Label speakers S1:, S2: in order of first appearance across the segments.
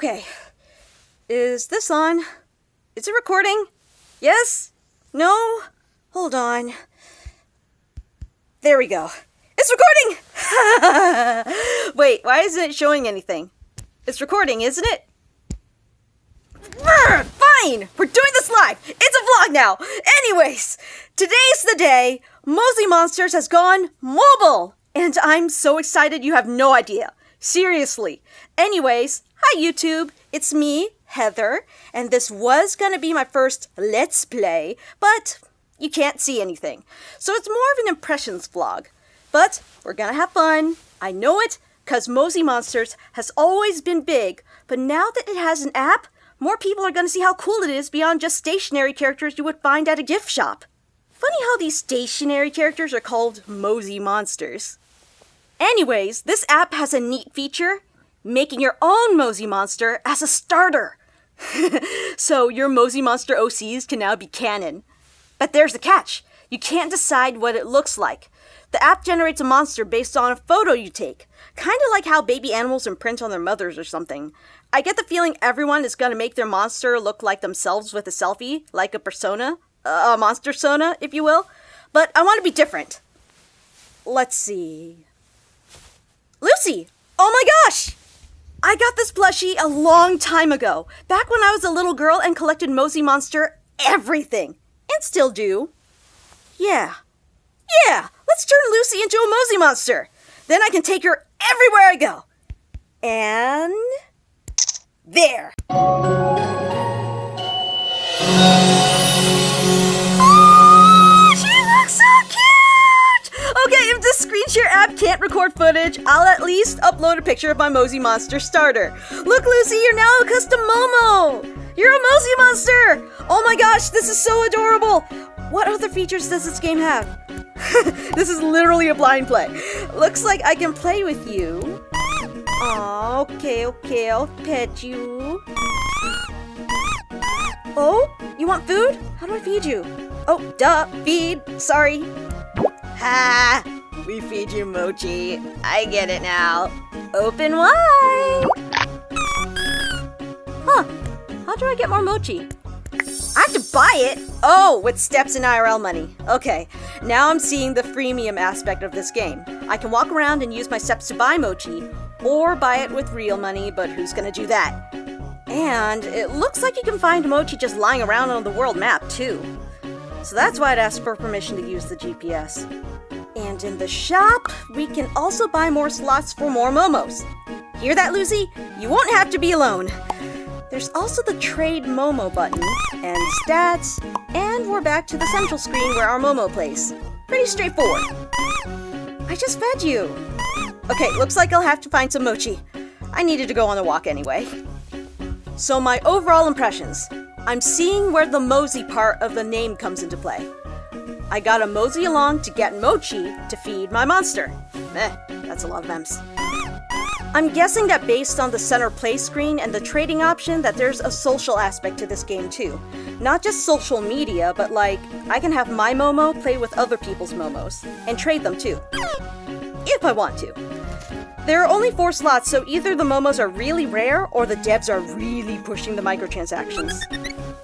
S1: Okay. Is this on? Is it recording? Yes? No? Hold on. There we go. It's recording! Wait, why isn't it showing anything? It's recording, isn't it? Fine! We're doing this live! It's a vlog now! Anyways, today's the day Mosi Monsters has gone mobile! And I'm so excited you have no idea. Seriously. Anyways, hi YouTube, it's me, Heather, and this was gonna be my first Let's Play, but you can't see anything. So it's more of an impressions vlog. But we're gonna have fun. I know it, cause Mosi Monsters has always been big, but now that it has an app, more people are gonna see how cool it is beyond just stationary characters you would find at a gift shop. Funny how these stationary characters are called Mosi Monsters. Anyways, this app has a neat feature, making your own Mosi Monster as a starter. So your Mosi Monster OCs can now be canon. But there's the catch. You can't decide what it looks like. The app generates a monster based on a photo you take. Kinda like how baby animals imprint on their mothers or something. I get the feeling everyone is gonna make their monster look like themselves with a selfie, like a persona, a monster persona, if you will. But I want to be different. Let's see. Lucy! Oh my gosh! I got this plushie a long time ago, back when I was a little girl and collected Mosi Monster everything. And still do. Yeah, let's turn Lucy into a Mosi Monster. Then I can take her everywhere I go. And there. Oh, she looks so cute! Okay, if the screen share app can't record footage, I'll at least upload a picture of my Mosi Monster starter. Look, Lucy, you're now a custom Momo! You're a Mosi Monster! Oh my gosh, this is so adorable! What other features does this game have? This is literally a blind play. Looks like I can play with you. Aw, okay, I'll pet you. Oh, you want food? How do I feed you? Oh, duh, feed, sorry. Ha! We feed you mochi. I get it now. Open wide! Huh, how do I get more mochi? I have to buy it? Oh, with steps and IRL money. Okay, now I'm seeing the freemium aspect of this game. I can walk around and use my steps to buy mochi, or buy it with real money, but who's gonna do that? And it looks like you can find mochi just lying around on the world map, too. So that's why I'd ask for permission to use the GPS. And in the shop, we can also buy more slots for more momos. Hear that, Lucy? You won't have to be alone. There's also the Trade Momo button, and stats, and we're back to the central screen where our Momo plays. Pretty straightforward. I just fed you. Okay, looks like I'll have to find some mochi. I needed to go on a walk anyway. So my overall impressions. I'm seeing where the Mosi part of the name comes into play. I gotta mosey along to get mochi to feed my monster. That's a lot of M's. I'm guessing that based on the center play screen and the trading option that there's a social aspect to this game too. Not just social media, but like, I can have my Momo play with other people's Momos, and trade them too. If I want to. There are only 4 slots, so either the Momos are really rare, or the devs are really pushing the microtransactions.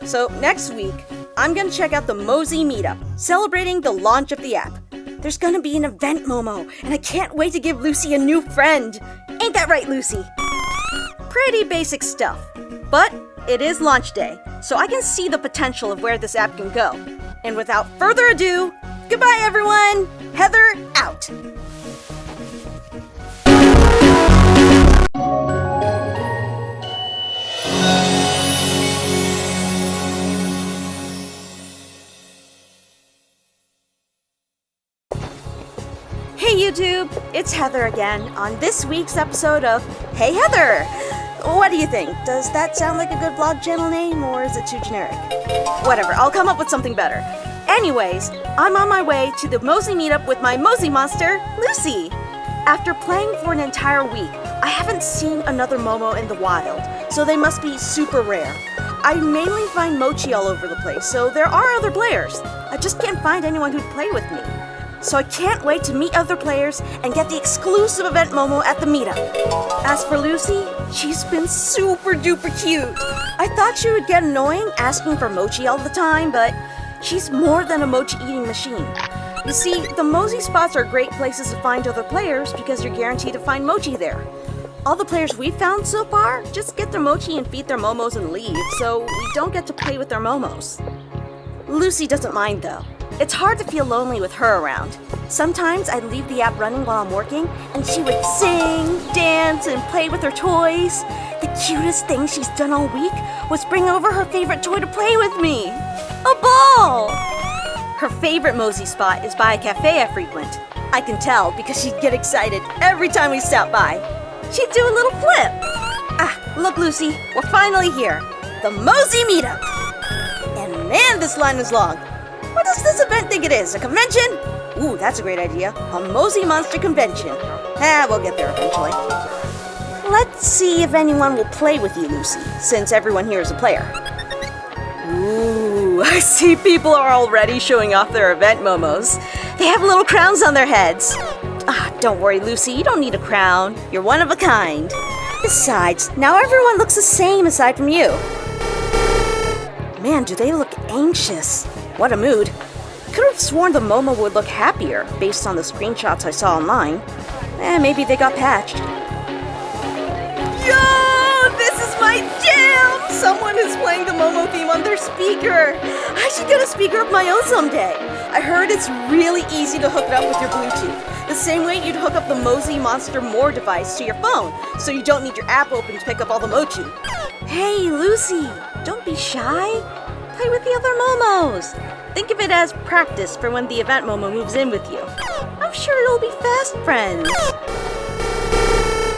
S1: So next week, I'm gonna check out the Mosi Meetup, celebrating the launch of the app. There's gonna be an event Momo, and I can't wait to give Lucy a new friend. Ain't that right, Lucy? Pretty basic stuff, but it is launch day, so I can see the potential of where this app can go. And without further ado, goodbye everyone! Heather out! Hey YouTube, it's Heather again on this week's episode of Hey Heather! What do you think? Does that sound like a good vlog channel name, or is it too generic? Whatever, I'll come up with something better. Anyways, I'm on my way to the Mosi Meetup with my Mosi Monster, Lucy! After playing for an entire week, I haven't seen another Momo in the wild, so they must be super rare. I mainly find mochi all over the place, so there are other players. I just can't find anyone who'd play with me. so I can't wait to meet other players and get the exclusive event Momo at the meetup. As for Lucy, she's been super duper cute. I thought she would get annoying asking for mochi all the time, but she's more than a mochi eating machine. You see, the Mosi spots are great places to find other players because you're guaranteed to find mochi there. All the players we've found so far just get their mochi and feed their momos and leave, so we don't get to play with their momos. Lucy doesn't mind though. It's hard to feel lonely with her around. Sometimes I'd leave the app running while I'm working, and she would sing, dance, and play with her toys. The cutest thing she's done all week was bring over her favorite toy to play with me. A ball! Her favorite Mosi spot is by a cafe I frequent. I can tell because she'd get excited every time we stop by. She'd do a little flip. Ah, look Lucy, we're finally here. The Mosi Meetup. And man, this line is long. What does this event think it is, a convention? Ooh, that's a great idea. A Mosi Monster Convention. We'll get there eventually. Let's see if anyone will play with you, Lucy, since everyone here is a player. Ooh, I see people are already showing off their event momos. They have little crowns on their heads. Don't worry, Lucy, you don't need a crown. You're one of a kind. Besides, now everyone looks the same aside from you. Man, do they look anxious. What a mood. Could have sworn the Momo would look happier based on the screenshots I saw online. Maybe they got patched. Yo, this is my jam! Someone is playing the Momo theme on their speaker. I should get a speaker of my own someday. I heard it's really easy to hook it up with your Bluetooth. The same way you'd hook up the Mosi Monster More device to your phone, so you don't need your app open to pick up all the mochi. Hey, Lucy, don't be shy. Play with the other Momos. Think of it as practice for when the event Momo moves in with you. I'm sure you'll be fast friends.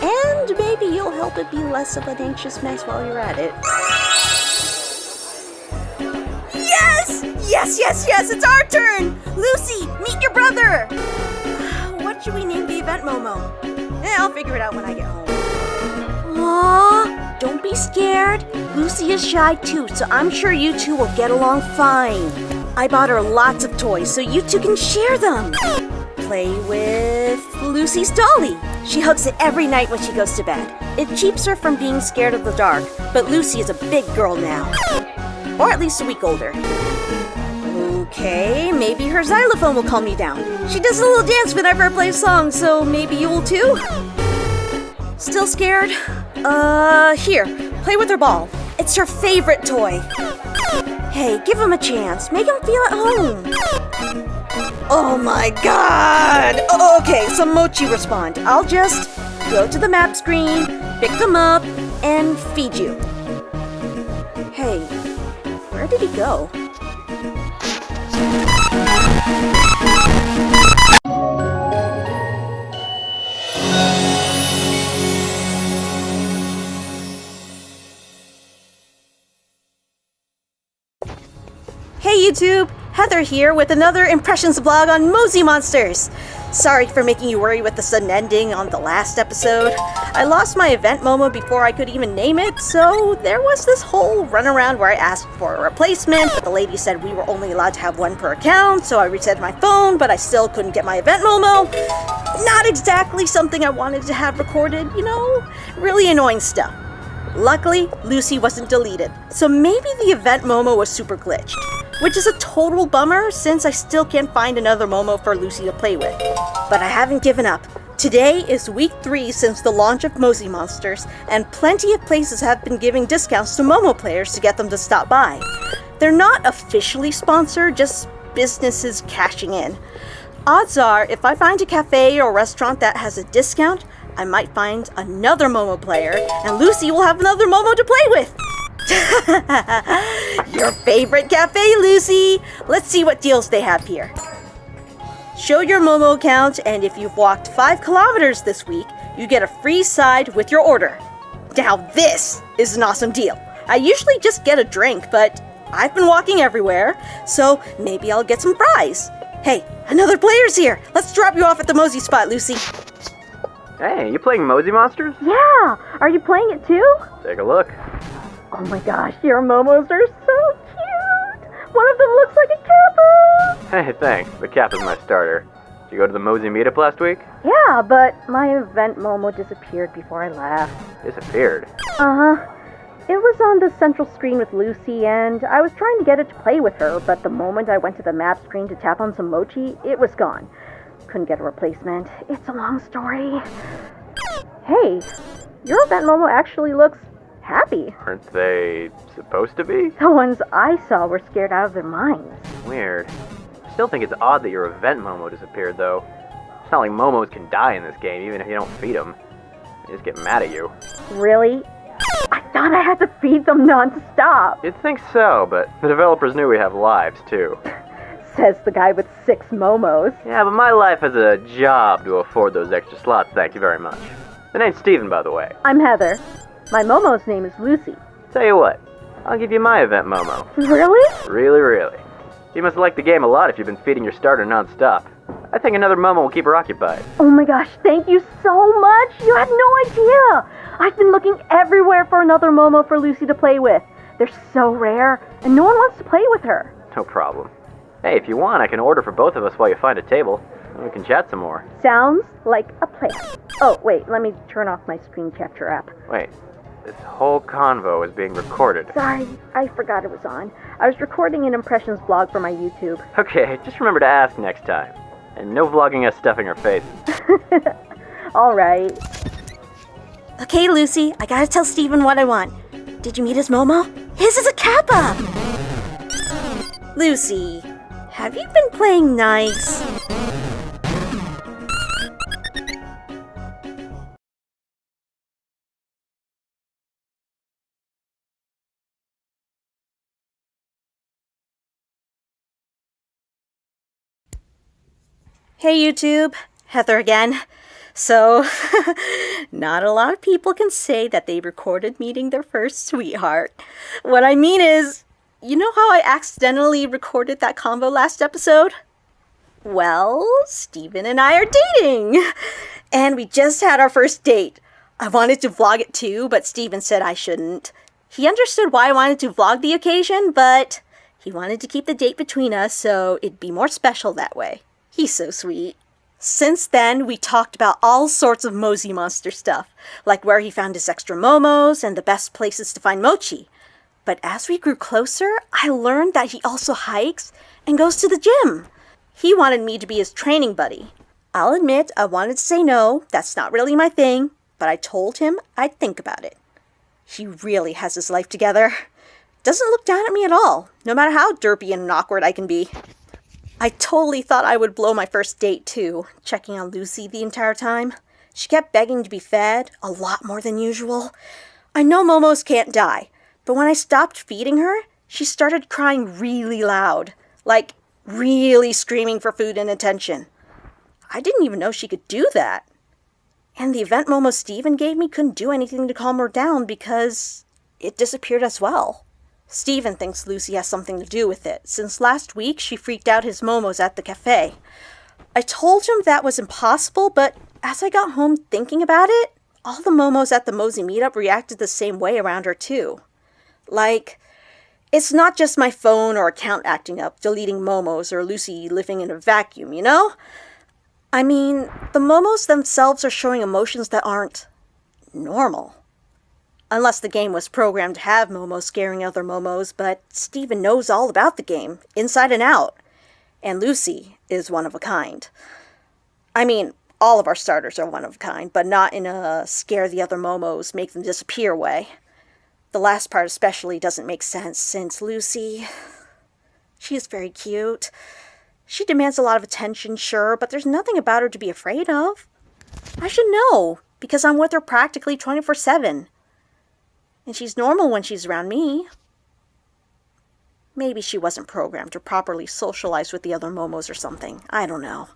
S1: And maybe you'll help it be less of an anxious mess while you're at it. Yes! Yes, it's our turn! Lucy, meet your brother! What should we name the event Momo? I'll figure it out when I get home. Aww, don't be scared. Lucy is shy too, so I'm sure you two will get along fine. I bought her lots of toys, so you two can share them. Play with Lucy's dolly. She hugs it every night when she goes to bed. It keeps her from being scared of the dark, but Lucy is a big girl now. Or at least a week older. Okay, maybe her xylophone will calm me down. She does a little dance whenever I play a song, so maybe you will too? Still scared? Here, play with her ball. It's her favorite toy. Hey, give him a chance. Make him feel at home. Oh my god! Okay, so Mochi respond. I'll just go to the map screen, pick them up, and feed you. Hey, where did he go? Hey YouTube! Heather here with another Impressions vlog on Mosi Monsters! Sorry for making you worry with the sudden ending on the last episode. I lost my event Momo before I could even name it, so there was this whole runaround where I asked for a replacement, but the lady said we were only allowed to have one per account, so I reset my phone, but I still couldn't get my event Momo. Not exactly something I wanted to have recorded, you know? Really annoying stuff. Luckily, Lucy wasn't deleted, so maybe the event Momo was super glitched. Which is a total bummer since I still can't find another Momo for Lucy to play with. But I haven't given up. Today is week 3 since the launch of Mosi Monsters, and plenty of places have been giving discounts to Momo players to get them to stop by. They're not officially sponsored, just businesses cashing in. Odds are, if I find a cafe or restaurant that has a discount, I might find another Momo player, and Lucy will have another Momo to play with! Your favorite cafe, Lucy! Let's see what deals they have here. Show your Momo account, and if you've walked 5 kilometers this week, you get a free side with your order. Now this is an awesome deal. I usually just get a drink, but I've been walking everywhere, so maybe I'll get some fries. Hey, another player's here! Let's drop you off at the Mosi spot, Lucy.
S2: Hey, you playing Mosi Monsters?
S1: Yeah! Are you playing it too?
S2: Take a look.
S1: Oh my gosh, your Momos are so cute! One of them looks like a Kappa!
S2: Hey, thanks. The cap is my starter. Did you go to the Mosi Meetup last week?
S1: Yeah, but my event Momo disappeared before I left.
S2: Disappeared?
S1: Uh-huh. It was on the central screen with Lucy, and I was trying to get it to play with her, but the moment I went to the map screen to tap on some mochi, it was gone. Couldn't get a replacement. It's a long story. Hey, your event Momo actually looks happy.
S2: Aren't they supposed to be?
S1: The ones I saw were scared out of their minds.
S2: Weird. I still think it's odd that your event Momo disappeared, though. It's not like Momos can die in this game, even if you don't feed them. They just get mad at you.
S1: Really? I thought I had to feed them non-stop.
S2: You'd think so, but the developers knew we have lives, too.
S1: Says the guy with 6 Momos.
S2: Yeah, but my life has a job to afford those extra slots, thank you very much. The name's Steven, by the way.
S1: I'm Heather. My Momo's name is Lucy.
S2: Tell you what, I'll give you my event Momo.
S1: Really?
S2: Really, really. You must have liked the game a lot if you've been feeding your starter non-stop. I think another Momo will keep her occupied.
S1: Oh my gosh, thank you so much! You had no idea! I've been looking everywhere for another Momo for Lucy to play with. They're so rare, and no one wants to play with her.
S2: No problem. Hey, if you want, I can order for both of us while you find a table. And we can chat some more.
S1: Sounds like a plan. Oh, wait, let me turn off my screen capture app.
S2: Wait, this whole convo is being recorded.
S1: Sorry, I forgot it was on. I was recording an impressions vlog for my YouTube.
S2: Okay, just remember to ask next time. And no vlogging us stuffing our face.
S1: Alright.
S3: Okay, Lucy, I gotta tell Steven what I want. Did you meet his Momo? His is a Kappa! Lucy, have you been playing nice? Hey YouTube, Heather again. So, not a lot of people can say that they recorded meeting their first sweetheart. What I mean is, you know how I accidentally recorded that convo last episode? Well, Steven and I are dating! And we just had our first date. I wanted to vlog it too, but Steven said I shouldn't. He understood why I wanted to vlog the occasion, but he wanted to keep the date between us so it'd be more special that way. He's so sweet. Since then, we talked about all sorts of Mosi monster stuff, like where he found his extra momos and the best places to find mochi. But as we grew closer, I learned that he also hikes and goes to the gym. He wanted me to be his training buddy. I'll admit I wanted to say no, that's not really my thing, but I told him I'd think about it. He really has his life together. Doesn't look down at me at all, no matter how derpy and awkward I can be. I totally thought I would blow my first date too, checking on Lucy the entire time. She kept begging to be fed, a lot more than usual. I know Momos can't die, but when I stopped feeding her, she started crying really loud, like really screaming for food and attention. I didn't even know she could do that. And the event Momo Steven gave me couldn't do anything to calm her down because it disappeared as well. Steven thinks Lucy has something to do with it, since last week she freaked out his momos at the cafe. I told him that was impossible, but as I got home thinking about it, all the momos at the Mosi meetup reacted the same way around her too. Like, it's not just my phone or account acting up, deleting momos, or Lucy living in a vacuum, you know? I mean, the momos themselves are showing emotions that aren't normal. Unless the game was programmed to have momos scaring other momos, but Steven knows all about the game, inside and out. And Lucy is one of a kind. I mean, all of our starters are one of a kind, but not in a scare the other momos, make them disappear way. The last part especially doesn't make sense, since Lucy... she is very cute. She demands a lot of attention, sure, but there's nothing about her to be afraid of. I should know, because I'm with her practically 24/7. And she's normal when she's around me. Maybe she wasn't programmed to properly socialize with the other momos or something. I don't know.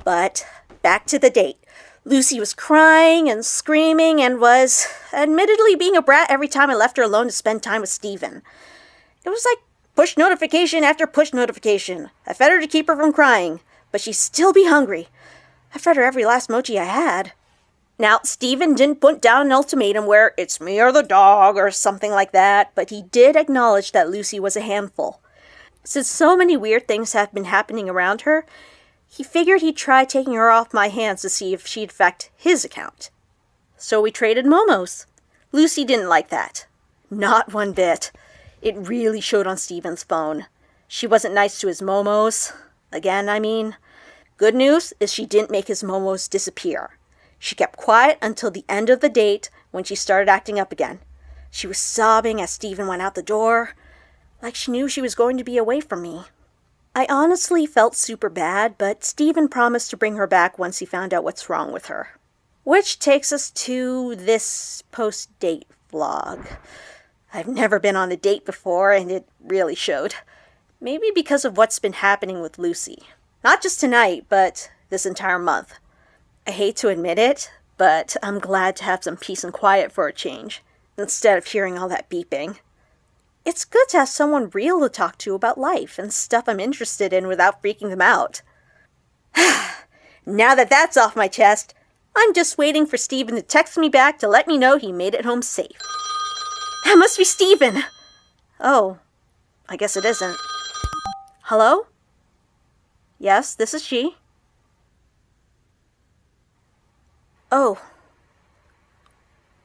S3: But back to the date. Lucy was crying and screaming and was admittedly being a brat every time I left her alone to spend time with Steven. It was like push notification after push notification. I fed her to keep her from crying, but she'd still be hungry. I fed her every last mochi I had. Now, Steven didn't put down an ultimatum where it's me or the dog or something like that, but he did acknowledge that Lucy was a handful. Since so many weird things have been happening around her, He figured he'd try taking her off my hands to see if she'd affect his account. So we traded momos. Lucy didn't like that. Not one bit. It really showed on Steven's phone. She wasn't nice to his momos. Again, I mean. Good news is she didn't make his momos disappear. She kept quiet until the end of the date when she started acting up again. She was sobbing as Steven went out the door, like she knew she was going to be away from me. I honestly felt super bad, but Steven promised to bring her back once he found out what's wrong with her. Which takes us to this post-date vlog. I've never been on a date before, and it really showed. Maybe because of what's been happening with Lucy. Not just tonight, but this entire month. I hate to admit it, but I'm glad to have some peace and quiet for a change, instead of hearing all that beeping. It's good to have someone real to talk to about life and stuff I'm interested in without freaking them out. Now that that's off my chest, I'm just waiting for Steven to text me back to let me know he made it home safe. That must be Steven! Oh, I guess it isn't. Hello? Yes, this is she. Oh.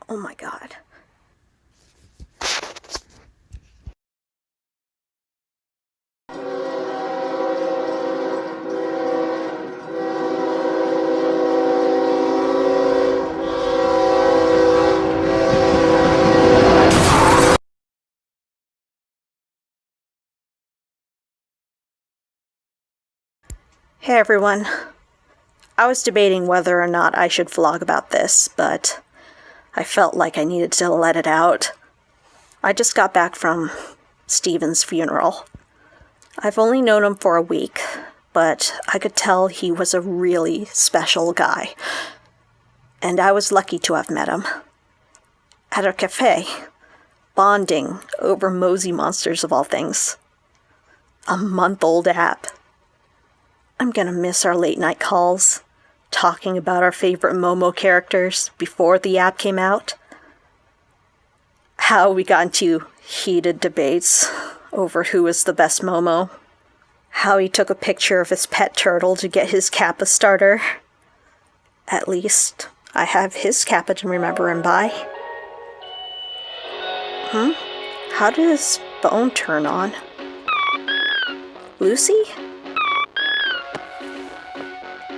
S3: Oh my God. Hey everyone. I was debating whether or not I should vlog about this, but I felt like I needed to let it out. I just got back from Steven's funeral. I've only known him for a week, but I could tell he was a really special guy. And I was lucky to have met him. At a cafe, bonding over Mosi monsters of all things. A month-old app. I'm gonna miss our late-night calls, talking about our favorite Momo characters before the app came out. How we got into heated debates over who was the best Momo. How he took a picture of his pet turtle to get his Kappa starter. At least, I have his Kappa to remember him by. How did his phone turn on? Lucy?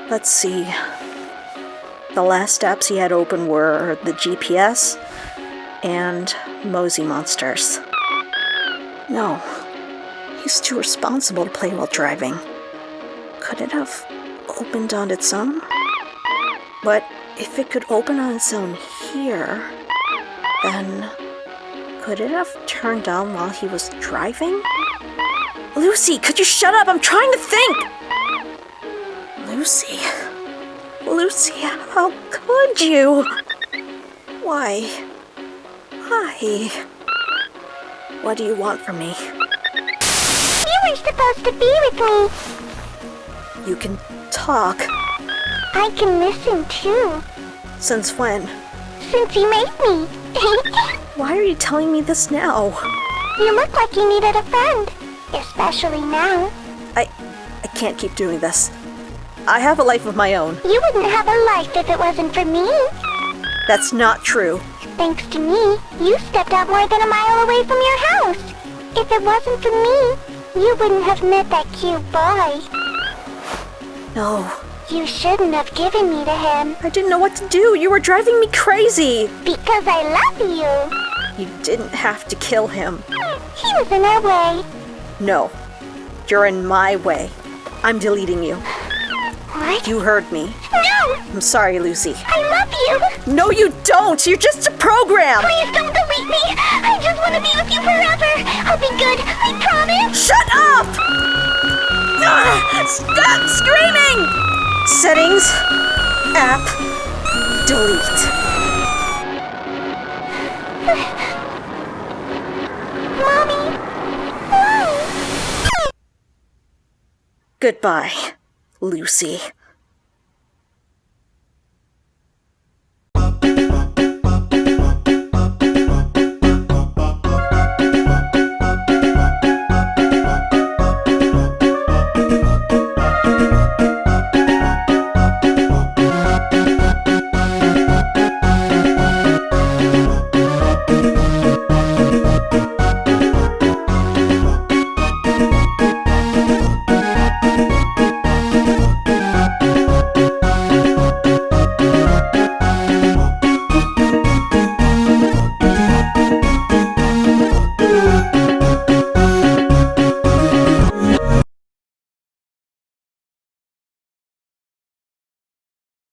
S3: Let's see. The last apps he had open were the GPS and Mosi monsters. No, he's too responsible to play while driving. Could it have opened on its own? But if it could open on its own here, then could it have turned on while he was driving? Lucy, could you shut up? I'm trying to think! Lucy, how could you? Why? What do you want from me?
S4: You were supposed to be with me.
S3: You can talk.
S4: I can listen too.
S3: Since when?
S4: Since you made me.
S3: Why are you telling me this now?
S4: You look like you needed a friend. Especially now.
S3: I can't keep doing this. I have a life of my own.
S4: You wouldn't have a life if it wasn't for me.
S3: That's not true.
S4: Thanks to me, you stepped out more than a mile away from your house. If it wasn't for me, you wouldn't have met that cute boy.
S3: No.
S4: You shouldn't have given me to him.
S3: I didn't know what to do. You were driving me crazy.
S4: Because I love you.
S3: You didn't have to kill him.
S4: He was in our way.
S3: No. You're in my way. I'm deleting you.
S4: What?
S3: You heard me.
S4: No!
S3: I'm sorry, Lucy.
S4: I love you!
S3: No, you don't! You're just a program!
S4: Please don't delete me! I just want to be with you forever! I'll be good, I promise!
S3: Shut up! Stop screaming! Settings. App. Delete.
S4: Mommy! No!
S3: Goodbye, Lucy.